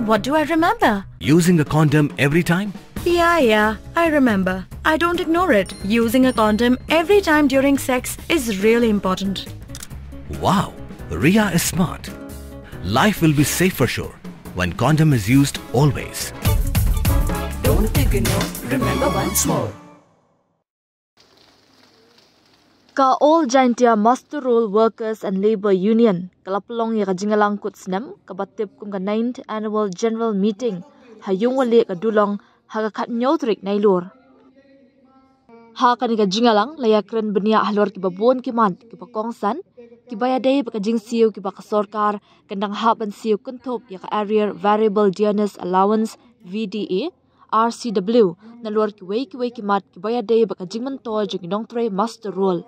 What do I remember? Using a condom every time? Yeah, I remember. I don't ignore it. Using a condom every time during sex is really important. Wow, Ria is smart. Life will be safe for sure when condom is used always. Don't ignore, remember once more. Ka All Jaintia Master Roll Workers and Labour Union kalapalong ya kajingalang kutsnem kabatip kum ka 9th Annual General Meeting hayung wali ka dulong hagakat nyotrik nailur. Ha kani ka jingalang layakren benia halor ki babon ki mad ki pakongsan ki bayadai bakajing siu ki bakasorkar kandang haban siu kuntop ya ka Area Variable Dearness Allowance VDA RCW nalor ki wei ki mad ki bayadai bakajing mentol jing nongtre Master Roll.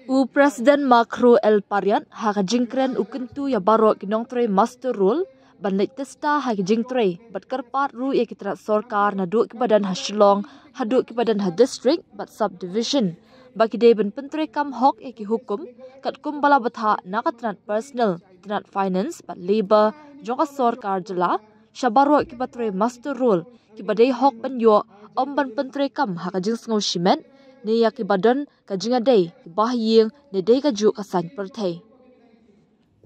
U President Macro El Pariat ha kajingkren ukentu ya baro kinongtre Master Roll banlait testa ha kajingtre bat karpat ru ya kitrat sorkar na duk badan ha Shillong ha duk badan ha district bat subdivision baki de ben pentre kam hok ya ki hukum kat kum bala batha nakatrat personal tinat finance bat labor jonga sorkar jela shabaro ki batre Master Roll ki badai hok ban yo om ban pentre kam ha kajing sngo shimen ne ya ki badan ka jinga day bahyeng ne day ka ju ka san perthai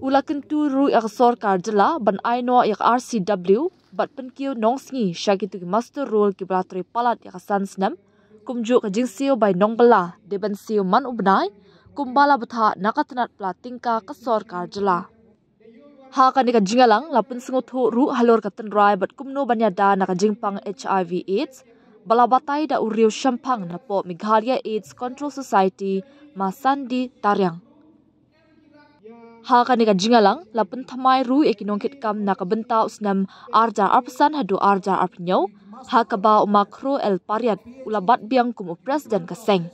ula kentu ru ya sorkar jela ban aino ya RCW bat penkiu nongsngi shakitu ki Master Roll ki bratre palat ya san snam kumju ka jingsio by nongbala de ban siu man ubnai kumbala batha nakatnat platingka ka sorkar jela ha kani ka jingalang lapun singo tho ru halor ka tanrai bat kumno banya da na ka jingpang HIV AIDS balabatai da uriu shampang na po Meghalaya AIDS Control Society Masandi Taryang. Ha kani ka jingalang lapun thamai ru ekinongkit kam na kabenta usnam arja arpasan hadu arja arpnyo ha kaba Macro El Pariat ulabat biang kum President kaseng.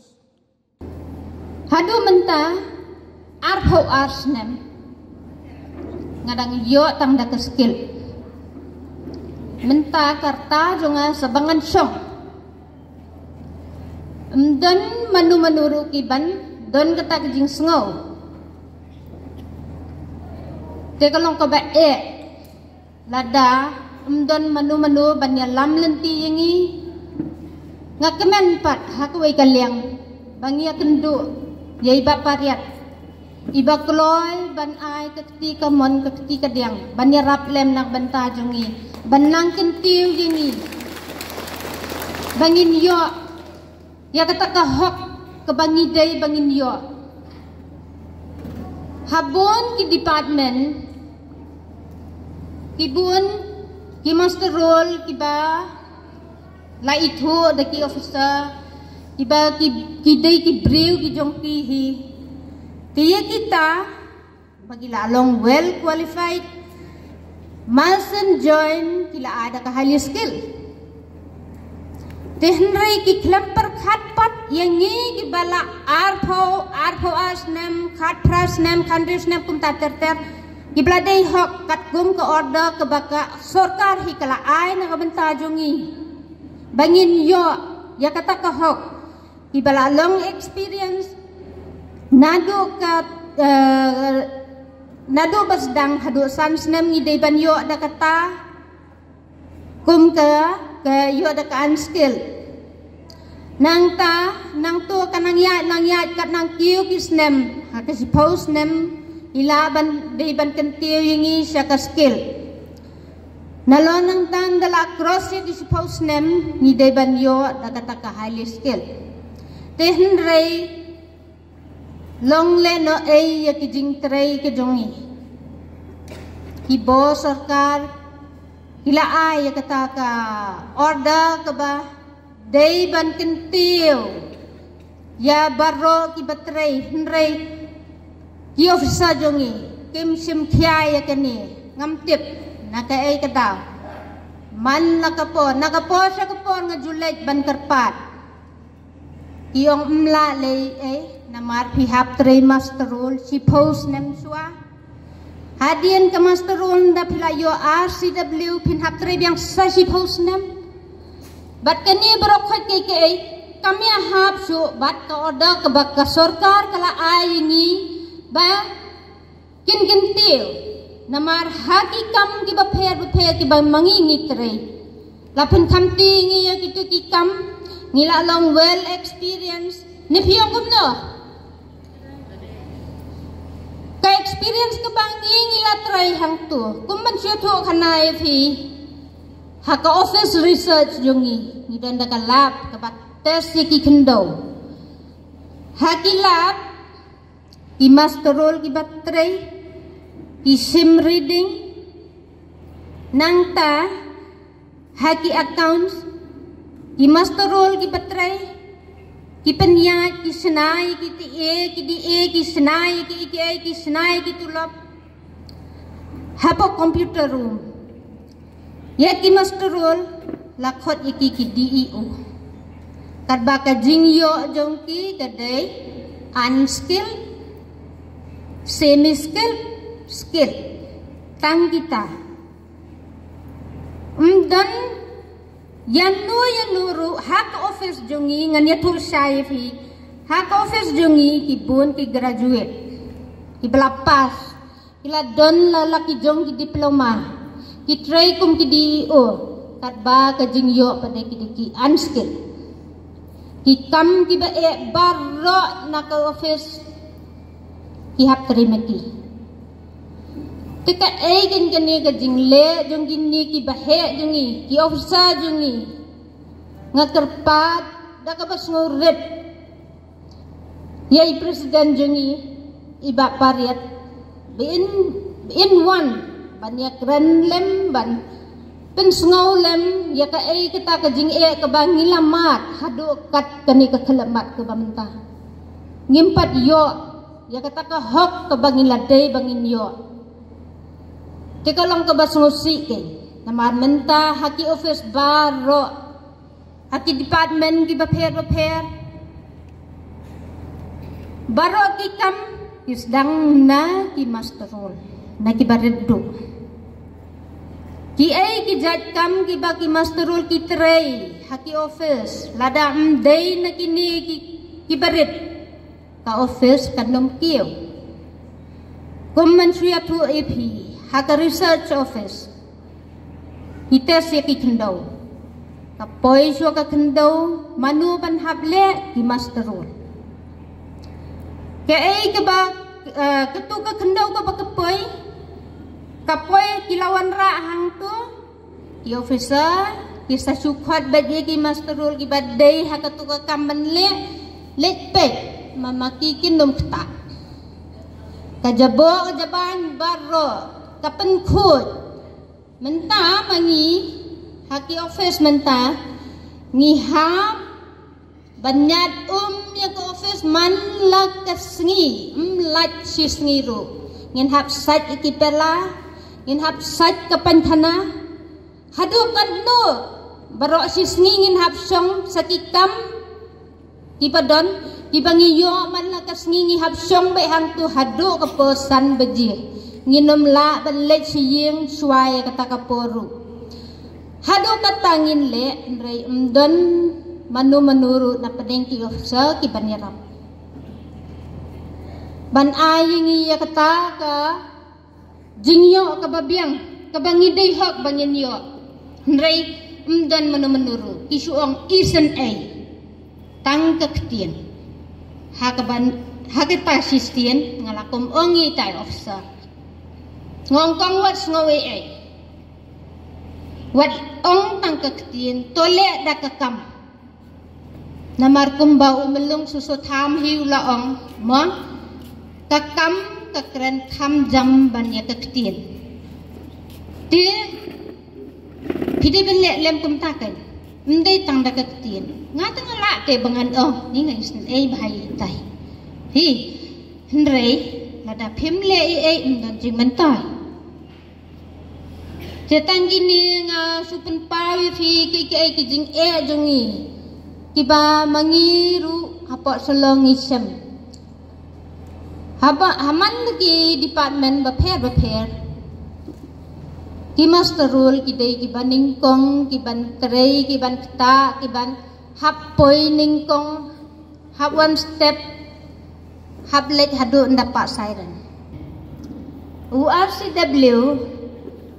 Hadu menta arho arsnem ngadang yo tang da skill. Menta karta jonga sabangan syong. Don manu kiban don kata kejing sengau. Tekalong ka ba lada don manu banya lam lenti yengi ngakemen pat hakwai kaliang bangia kendu yai ba pariat iba kloy ban ai kekti ka mon kekti ka diang banya rap lem nak banta jongi banang kentiu yengi bangin yo ya kata ka hok ke bangi day bangin yo habon ki department kibun ki Master Roll kiba la itu da ki officer kiba ki day ki brew ki jong pihi tiya kita bagi lalong well qualified Malson join kila ada ka highly skill Tehnrai ki klamper khatpat yangi ki bala arpho asnem khatrasnem khandrisnem kum taterter ki bladai hok kat gum ke order ke baka sorkar hi kala ai na kabenta jongi bangin yo ya kata ka hok ki bala long experience nado ka nado basdang hadu sansnem ni dei ban yo da kata kum ke yo da kan skill nang tu kanang yat kat nang kiu kisnem ha ka suppose nem ilaban de ban kentiu yingi sya ka skill nalon nang tan dala cross di suppose nem ni de ban yo da kata ka highly skill tehn rei long le no ei ya ki jing trei ke jongi ki bo sarkar ila ai ya kata ka order ka ba day ban kentiu ya baro ki batrei hnrei ki ofisa jongi kim sim khia ya kani ngam tip na ka ai kada man nakapo sa kapo nga julait ban karpat ki ong mla le na mar pi hap trei Master Roll si post nem swa hadian ka Master Roll da pilayo RCW pin hap trei biang sa si post nem bat kani berokhat ke kami ahap su bat ka order ke bak ka sorkar kala ai ni ba kin tiu namar haki kam ki ba pher ki ba mangi trei lapun kam ti ngi ya kitu ki kam ngila long well experience ni piang kum no ka experience ka bang ngila trei hang tu kum man syu tho khanai phi haka office research jungi ni dan da ka lab ka ba test ki khendo haki lab ki master role ki ba trei ki sim reading nangta haki accounts ki master role ki batrai ki penyat ki senai ki ti ki senai ki senai ki tulap hapo computer room ya ki master role lakhot ki DEO kadba ka jingyo jongki kadai unskilled semi skilled skill tang kita dan yang nuru hak office jungi ngan ya tur syaifi hak office jungi ki bun ki graduate ki belapas ila don lalaki jong ki diploma ki try kum ki DEO kat ba ka jingyo pada ki unskill ki kam ki ba barro na ka office ki hap terima ki tika eigen kene ka jingle jong gini ki bahe jongi ki officer jongi ngakerpat da ka bas ngurep yai presiden jongi iba pariat in one banyak ran lem ban pen sngau lem ya ka ei kita ka jing ka bangilamat hadu kat kani ka khalamat ka bamenta ngimpat yo ya kata ka hok ka bangiladai bangin yo tika lang ka bas ngusi ke naman menta haki office baro haki department ki bapher baro ki kam isdang na ki master role na ki bareddo ki ay ki jat kam ki ba ki master role ki trei haki office lada day na kini ki bared ka office kanom kiyo kumansuya tu ep haka research office hites ya ki kendau kapoi syo ka kendau manu ban hable ki master role ke ai ke ba ketu ka kendau ka ba kapoi ki lawan ra hang tu ki officer ki sa sukhot ba ki master role ki badai haka tu ka kamban le pe mamaki kinom kta kajabo kajaban barro kapan khut menta mangi haki office menta ngihap banyat ya ke office man la kasngi lat sisngi ru ngin hap sat ikipela ngin hap sat kapan thana hadu kadno baro sisngi ngin hap song sakikam kipadon kibangi yo man la kasngi ngi hap song be hang tu hadu kepesan beji nginom la balai siyeng suai kata kaporu hado katangin le rei umdon manu menuru na pedengki ofsa ki banirap ban aying iya kata ka jingyo ka babiang ka bangidai hak bangin yo rei umdon manu menuru isuong isen ai tang kektien hakaban hakita sistien ngalakom ongi tai ofsa ngongkong wat ngawe ai wat ong tang kektien tole da kakam namar kumbau melung susu tham hiu la ong mo kakam kakren tham jam ban ya kektien ti pide bele lem kum takan ndai tang da kektien nga tang la te bangan ni ngai sen ai bhai tai hi ndrei lada phim le ai ndan jing mentai cetan gini nga supen pawi fi ki jing jongi kiba mangiru apa selong isem haba haman ki department bapher ki master role ki dei ki baningkong ki ban trei ki ban kta ki ban hap poi ningkong hap one step hap let hadu ndapa siren URCW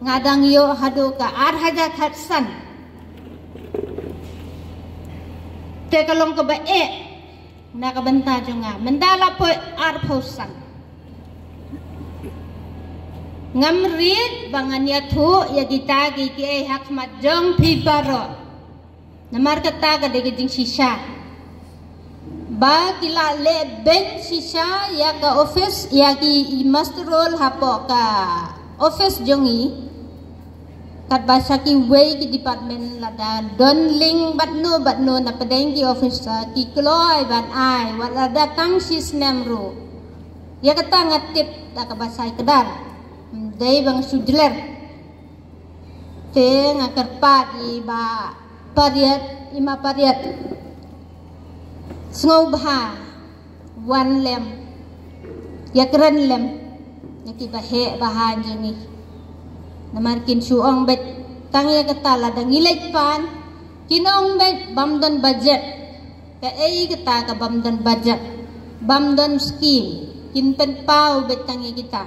ngadang yo hadu ka arhaja khatsan te kalong ka ba nakabanta jonga mandala po arphosan ngamrit banganya thu ya kita ki hakmat jong piparo namar kata ka de jing sisa ba kila le ben sisa ya ka office ya ki masterol hapo ka office jongi kat bahasa ki way ki department lada don ling batno na padeng ki office ki kloy ban ai wala datang sistem ru ya kata ngatip da ka bahasa kedar dei bang sujler te ngakar pat i ba pariat ima pariat sngau bha wan lem ya keren lem ya ki bahe bahan jeni namarkin suong bet tangya kata ladang ilek pan kinong bet bamdon budget ka kata ka bamdon budget bamdon scheme kinpen pau bet tangya kita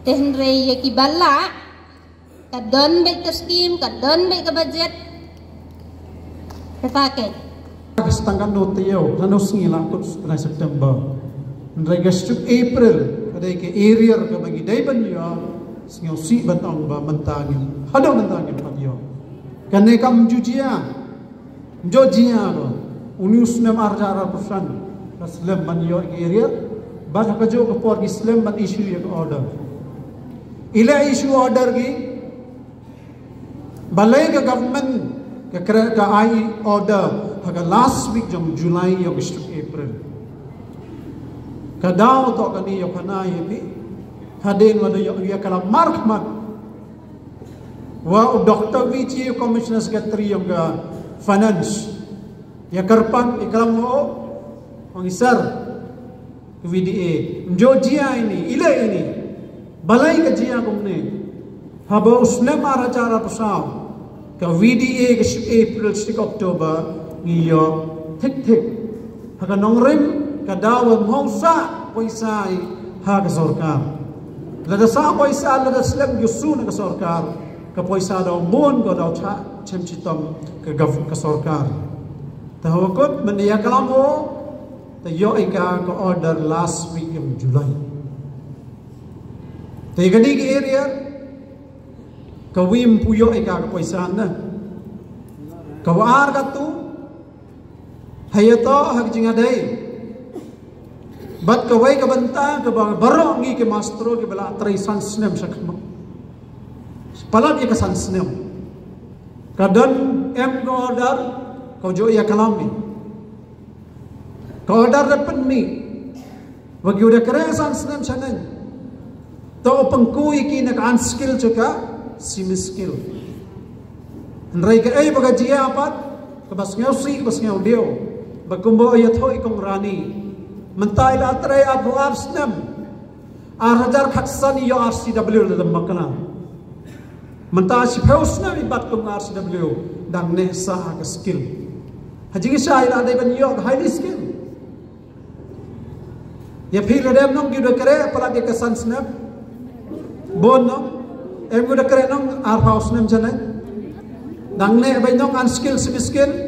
tenre ya ki bala ka don bet ka scheme ka don bet ka budget katake Setangkan notiyo nanos ngila kut na September nregastuk April kadai ke area ka bagi daiban yo singaw si batang ba mantangin hadaw mantangin patyo kanne kam jujia jojia ba unius nam arjara persan kaslam man yo area ba ka jo ka por islam man issue yo order ila issue order gi balai ka government ka ai order haga last week jam July yo gestuk April kadaw to kani yo kanai ni hadin wada yo ya kala markmat wa Dr. VC Commissioner Secretary yung finance ya karpan ikalam mo pangisar VDA Georgia ini ila ini balai ka jia kumne haba usna mara cara pasaw ka VDA ke April 6 October ngiyo tik haka nongrem kadawan hongsa poisai ha ka sorkar lada sa poisa lada slam yusu na ka sorkar ka poisa daw mon go daw cha chemchitom ka sorkar tahokot meniya kalamo tayo ika ka order last week of July tayo gani ki area kawim puyo ika ka poisa na kawar ka tu hayato hak jingadai bat kawai ka banta ka baro ngi ke mastro ke bala trai sansnem sakma palat ya ka sansnem kadan em ko order ko jo ya kalami ko order dapat mi bagi udah kere sansnem sanan to pengkui ki nak unskill juga sim skill nrai ka ai baga jia apat ka basngau si basngau dio bakumbo ya thoi kong rani mentai la tray abu arsnem arhajar khatsan yo RCW le makna mentai si pausna mi bat kong RCW dang ne sa ka skill haji sa ila dai ban yo highly skill ya phil dem nong gi do kare pala de ka sansnap bon no em go de kare nong ar pausnem jana dang ne bai nong unskill skill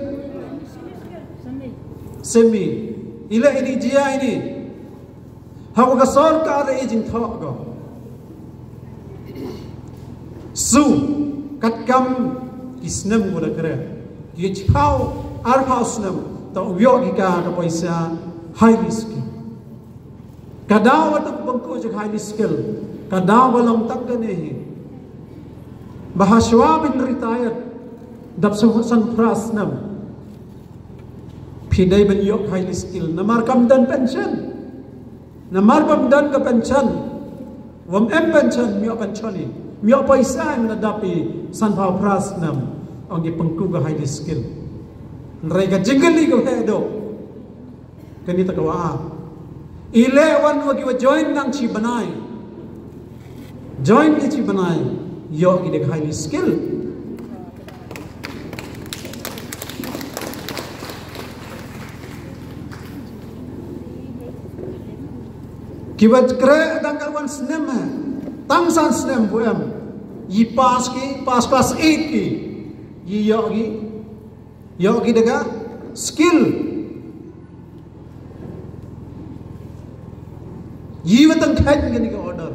semi ila ini jia ini hawa ka sarkar e jing thok go su katkam kisnam go da kare ye chau ar hausnam to yogika ka paisa highly skill kadaw at bangko je highly skill kadaw walang takane hi bahaswa bin retired dap san prasnam pidai ban yok highly skill namar kam dan pension namar bam dan ka pension wam em pension mi pensioni mi paisa na dapi san pa pras nam ang ipangku ga highly skill nrai ga jingali go hedo kanita kawa ile wan wagi wa join nang chi banai join chi banai yok ide highly skill kibat kre dangkal wan snema tang san snem buem yi pass class 8 ki yi yo gi daga skill yi watang khat gani ka order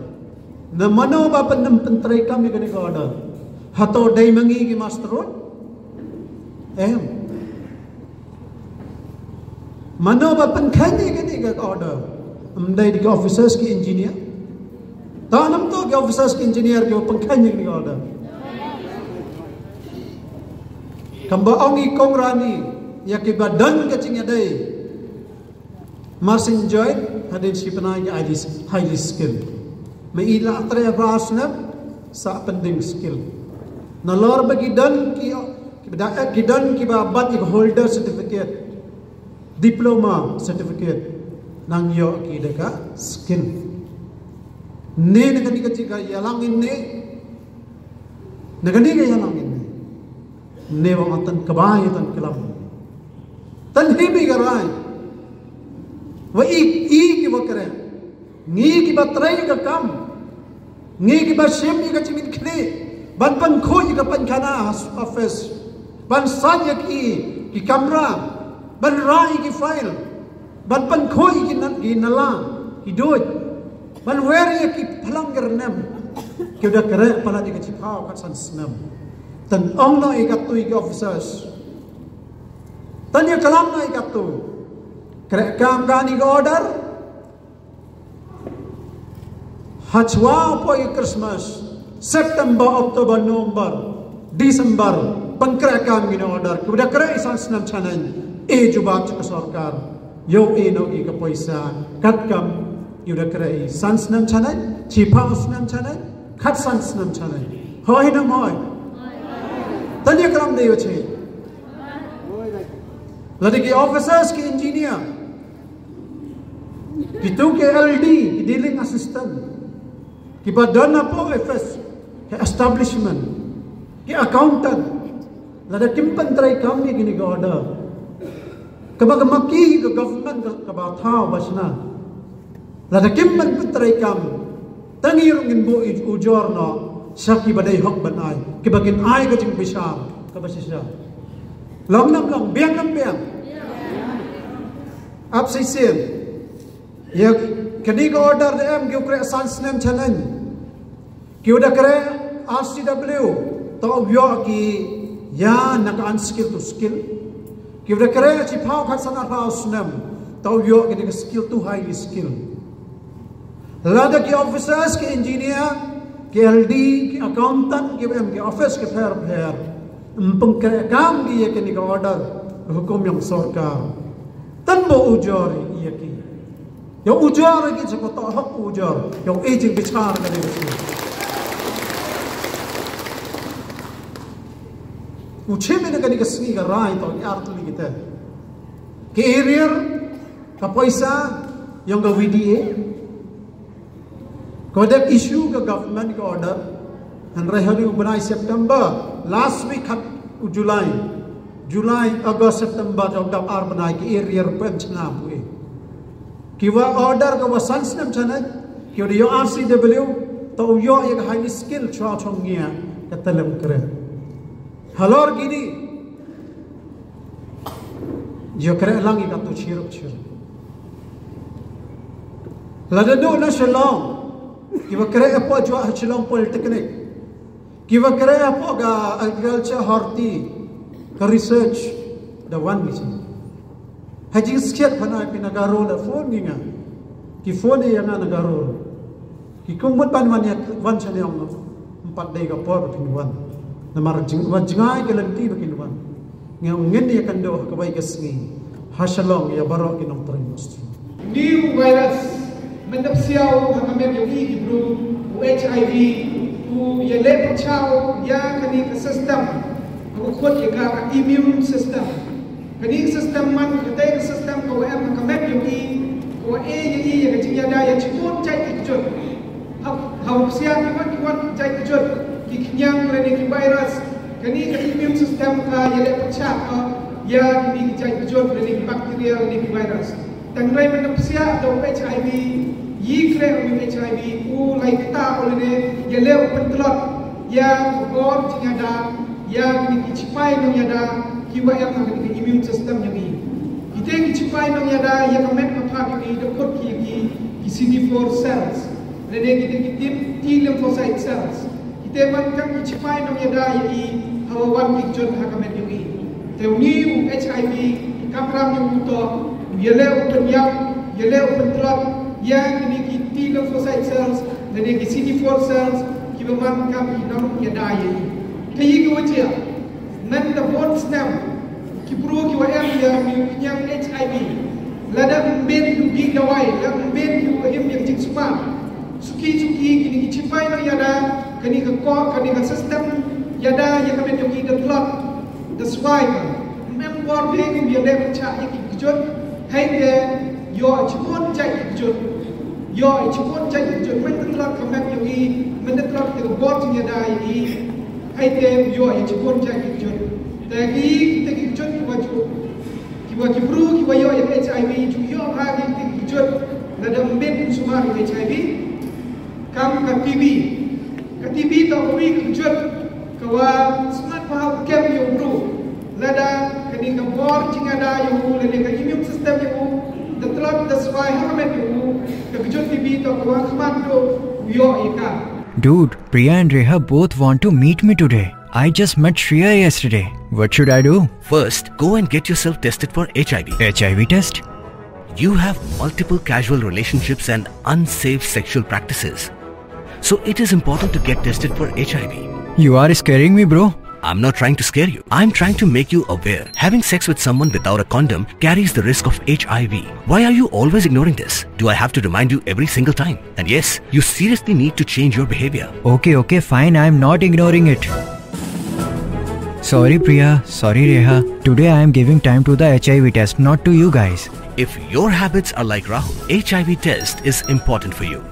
na mano ba panam pantrai kam gani ka order hato dai mangi ki master mano ba pan khani gani ka order amdai di officers ki engineer tanam to ki officers ki engineer ki pan khani gani ka order kamba ongi kongrani ya ki badan ka ching dai marsin joy hadin si panai highly skilled mai ila atre rasna sa pending skill na lor bagi dan ki dan ki ba bat holder certificate diploma certificate nang yo ki deka skill ne nagani ka chika yalangin ne nagani ka yalangin ne wa atan kabay tan kelam tan hibi garai wa ki bakre ngi ki batrai ka kam ngi ki ba shem ka chimin khne ban pan khoi ka pan khana office ban san ya ki camera ban rai ki file ban pan khoi ki nala ki doj ban weri ya ki phalang gernem ki udah kere pala di ka chipau ka san snam tan ong no ikatu ki officers tan ya kalam no ikatu kere kam gani ka order hachwa po Christmas September October November December pangkrakam gini order kuda kere isan snam chanan jubak ke sarkar yo no ki ka paisa kat kam kuda kere isan snam chanan chipa snam chanan khat san snam chanan hoy na moy tanya kram de yo che ladi ki officers ki engineer pitu ke LD ki dealing assistant ki badan po FS ke establishment ki accountant lada kimpan try kami gini ka order kabaga maki ka government ka ba thao basna lada kimpan try kam tangi rungin bo ujor no saki badai hok banai ki bagin ai ka jing bisam ka basisa long nam long biang nam biang ap sai sim ya kani ka order de am ki ukre sans nem chanan ki udah kere RCW tau yo ki ya nak unskill to skill ki udah kere chi pau khat sana pau snam tau yo ki skill to highly skill lada ki officers ki engineer ki LD ki accountant ki ki office ki fair pengkere kam ki ya ki order hukum yang sarkar tanbo ujor iya ki yang ujor ki jeko to hak ujor yang aging bicara ka ni uche me nagani ka singi ka rai to yar tu kita ke area ka paisa yang ka VDA ko that issue ka government ka order and rehari ubnai September last week hat July August September jog dap ar banai ke area pen chna bu kiwa order ka wasan snam chana ki yo RCW to yo ek highly skill chwa chongia ka talam kare halor gini yo kere langi ka tu chiruk lada do na shalom kiwa kere apo jwa Shillong Polytechnic kiwa kere apo ga agriculture horti ka research the one mission haji skiat panai pinagaro na phone ninga ki phone yang nagaro ki kumut pan wan chanyong empat day ka por pinwan na marjingai ke lanti bakinwan ngeng ngeni akan do ka bai kasngi hasalong ya baro kinong trimos new virus menapsiao hakamen yogi gibru HIV u yele pachao ya kani ka system ko khot ya ka immune system kani system man ka system ko em hakamen yogi ko ye ya jinya da ya chikut chai kijut hau sia ki wat chai kijut ki knyang rene ki virus kani ka immune system ka yele pachak ya kini ki jai kijut rene ki bacteria rene ki virus tangrai menapsia do HIV yi kre mi HIV u like ta olene ya leo pentlot ya gor jingada ya ni kichipai no yada kiwa ya ka ni immune system yami ite kichipai no yada ya ka met ka ki de kot ki CD4 cells rene ki T lymphocyte cells ite man ka kichipai no yada yi hawan ki jon ha ka met yami te uni HIV kapram yu to yele open yam yele open trap ya kini ki T lymphocyte cells rene ki CD4 cells ki man ka ki nam yada yi kayi ko tia nan da bone stem ki pro ki wa em ya mi nyang HIV lada ben yu big dawai la ben yu em yang jik spa suki kini ki chipai no yada kani ka ko kani ka system yada ya ka ben yu the clot the swine mem bor be ki bi le cha ki jot hai de yo chipon chai ki jot yo chipon chai ki jot men clot ka mek yu men the clot the bor ti yada yi hai te yo ai chipon cha ki jot te ki jot ki wa bru ki wa yo HIV ju yo ha ki jot la dam ben sumar HIV kam ka TB to wi ki jot ka wa smart pa kem yo bru la da kani ka bor jinga da yo le ka immune system yo the clot the why ha met yo ka jot TB to ka wa khmat do yo ai ka. Dude, Priya and Reha both want to meet me today. I just met Shreya yesterday. What should I do? First, go and get yourself tested for HIV. HIV test? You have multiple casual relationships and unsafe sexual practices. So it is important to get tested for HIV. You are scaring me, bro. I'm not trying to scare you. I'm trying to make you aware. Having sex with someone without a condom carries the risk of HIV. Why are you always ignoring this? Do I have to remind you every single time? And yes, you seriously need to change your behavior. Okay, fine. I'm not ignoring it. Sorry, Priya. Sorry, Reha. Today I am giving time to the HIV test, not to you guys. If your habits are like Rahul, HIV test is important for you.